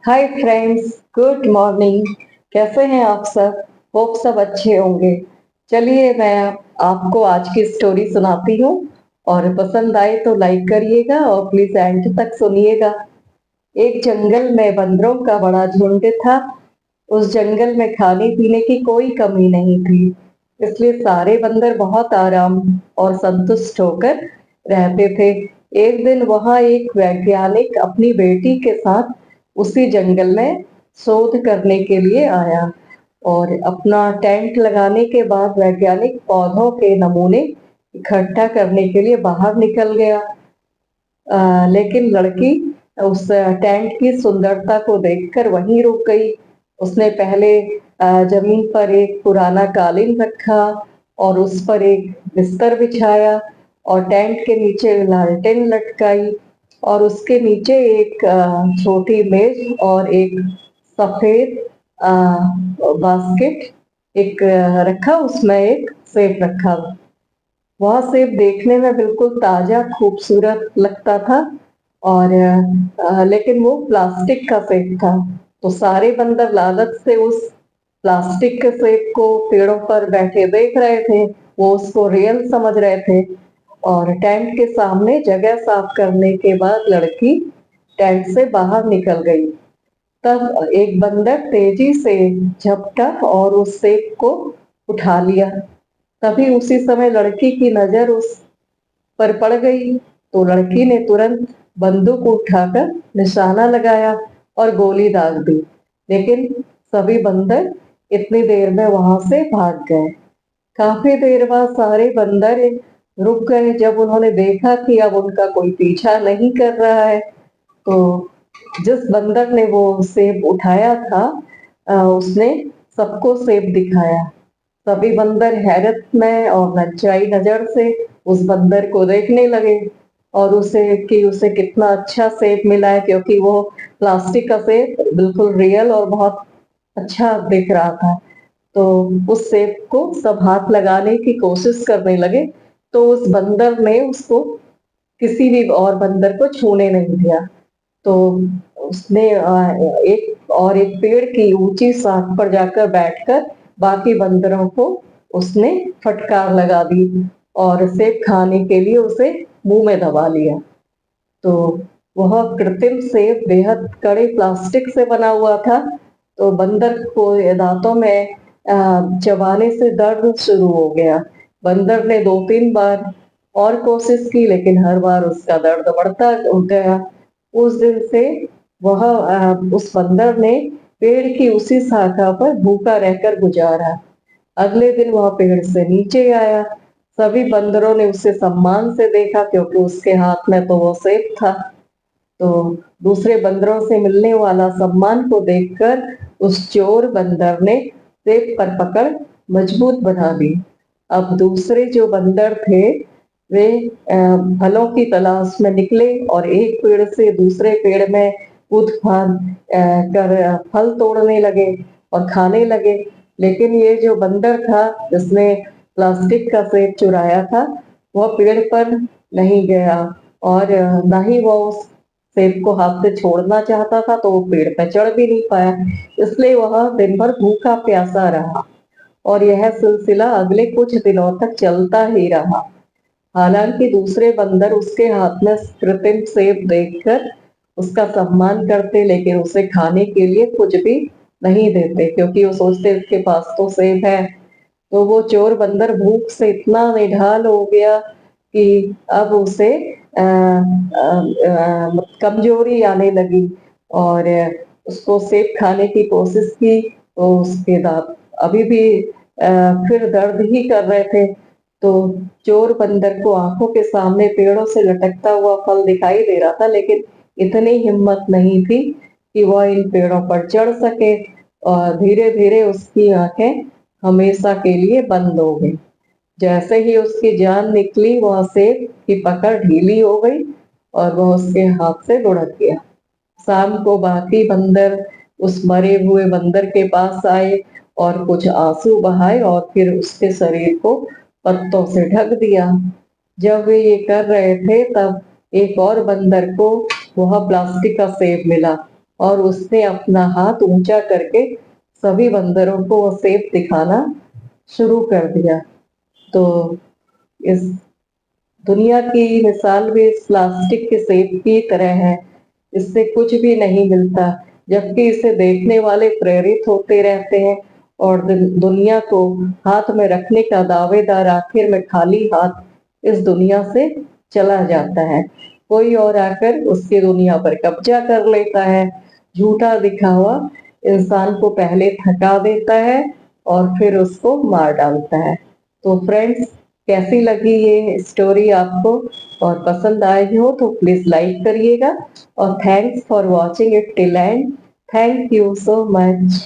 Hi friends, good morning. कैसे हैं आप सब? होप सब अच्छे होंगे। चलिए मैं आपको आज की स्टोरी सुनाती हूँ और पसंद आए तो लाइक करिएगा और प्लीज एंड तक सुनिएगा। एक जंगल में बंदरों का बड़ा झुंड था। उस जंगल में खाने पीने की कोई कमी नहीं थी, इसलिए सारे बंदर बहुत आराम और संतुष्ट होकर रहते थे। एक दिन वहां एक वैज्ञानिक अपनी बेटी के साथ उसी जंगल में शोध करने के लिए आया और अपना टेंट लगाने के बाद वैज्ञानिक पौधों के नमूने इकट्ठा करने के लिए बाहर निकल गया। लेकिन लड़की उस टेंट की सुंदरता को देखकर वहीं रुक गई। उसने पहले जमीन पर एक पुराना कालीन रखा और उस पर एक बिस्तर बिछाया और टेंट के नीचे लालटेन लटकाई और उसके नीचे एक छोटी मेज और एक सफेद बास्केट एक रखा, उसमें एक सेब रखा। वह सेब देखने में बिल्कुल ताजा खूबसूरत लगता था और लेकिन वो प्लास्टिक का सेब था। तो सारे बंदर लालच से उस प्लास्टिक के सेब को पेड़ों पर बैठे देख रहे थे। वो उसको रियल समझ रहे थे और टेंट के सामने जगह साफ करने के बाद लड़की टेंट से बाहर निकल गई। तब एक बंदर तेजी से झपटा और उस सेब को उठा लिया। तभी उसी समय लड़की की नजर उस पर पड़ गई, तो लड़की ने तुरंत बंदूक उठाकर निशाना लगाया और गोली दाग दी। लेकिन सभी बंदर इतनी देर में वहां से भाग गए। काफी देर बाद सारे बंदर रुक गए जब उन्होंने देखा कि अब उनका कोई पीछा नहीं कर रहा है। तो जिस बंदर ने वो सेब उठाया था, उसने सबको सेब दिखाया। सभी बंदर हैरत में और लज्जाई नजर से उस बंदर को देखने लगे और उसे कितना अच्छा सेब मिला है, क्योंकि वो प्लास्टिक का सेब बिल्कुल रियल और बहुत अच्छा दिख रहा था। तो उस सेब को सब हाथ लगाने की कोशिश करने लगे, तो उस बंदर ने उसको किसी भी और बंदर को छूने नहीं दिया। तो उसने एक पेड़ की ऊंची शाख पर जाकर बैठकर बाकी बंदरों को उसने फटकार लगा दी और सेब खाने के लिए उसे मुंह में दबा लिया। तो वह कृत्रिम सेब बेहद कड़े प्लास्टिक से बना हुआ था। तो बंदर को दांतों में चबाने से दर्द शुरू हो गया। बंदर ने 2-3 बार और कोशिश की, लेकिन हर बार उसका दर्द बढ़ता गया। उस दिन से उस बंदर ने पेड़ की उसी शाखा पर भूखा रहकर गुजारा। अगले दिन वह पेड़ से नीचे आया। सभी बंदरों ने उसे सम्मान से देखा, क्योंकि उसके हाथ में तो वो सेब था। तो दूसरे बंदरों से मिलने वाला सम्मान को देखकर उस चोर बंदर ने सेब पर पकड़ मजबूत बना ली। अब दूसरे जो बंदर थे वे फलों की तलाश में निकले और एक पेड़ से दूसरे पेड़ में कूद फान कर फल तोड़ने लगे और खाने लगे। लेकिन ये जो बंदर था जिसने प्लास्टिक का सेब चुराया था, वह पेड़ पर नहीं गया और ना ही वो उस सेब को हाथ से छोड़ना चाहता था, तो वो पेड़ पर चढ़ भी नहीं पाया। इसलिए वह दिन भर भूखा प्यासा रहा और यह सिलसिला अगले कुछ दिनों तक चलता ही रहा। हालांकि दूसरे बंदर उसके हाथ में कृत्रिम सेब देखकर उसका सम्मान करते, लेकिन उसे खाने के लिए कुछ भी नहीं देते, क्योंकि वो सोचते इसके पास तो सेब है। तो वो चोर बंदर भूख से इतना निढाल हो गया कि अब उसे कमजोरी आने लगी और उसको सेब खाने की कोशिश की, तो उसके दांत अभी भी फिर दर्द ही कर रहे थे। तो चोर बंदर को आंखों के सामने पेड़ों से लटकता हुआ फल दिखाई दे रहा था, लेकिन इतनी हिम्मत नहीं थी कि वह इन पेड़ों पर चढ़ सके। और धीरे धीरे उसकी आंखें हमेशा के लिए बंद हो गई। जैसे ही उसकी जान निकली, वह सेब की पकड़ ढीली हो गई और वह उसके हाथ से लुढ़क गया। शाम को बाकी बंदर उस मरे हुए बंदर के पास आए और कुछ आंसू बहाए और फिर उसके शरीर को पत्तों से ढक दिया। जब वे ये कर रहे थे, तब एक और बंदर को वह प्लास्टिक का सेब मिला और उसने अपना हाथ ऊंचा करके सभी बंदरों को वो सेब दिखाना शुरू कर दिया। तो इस दुनिया की मिसाल भी इस प्लास्टिक के सेब की तरह है। इससे कुछ भी नहीं मिलता, जबकि इसे देखने वाले प्रेरित होते रहते हैं और दुनिया को हाथ में रखने का दावेदार आखिर में खाली हाथ इस दुनिया से चला जाता है। कोई और आकर उसकी दुनिया पर कब्जा कर लेता है। झूठा दिखावा इंसान को पहले थका देता है और फिर उसको मार डालता है। तो फ्रेंड्स, कैसी लगी ये स्टोरी आपको? और पसंद आई हो तो प्लीज लाइक करिएगा और thanks for watching it till and. Thank you so much.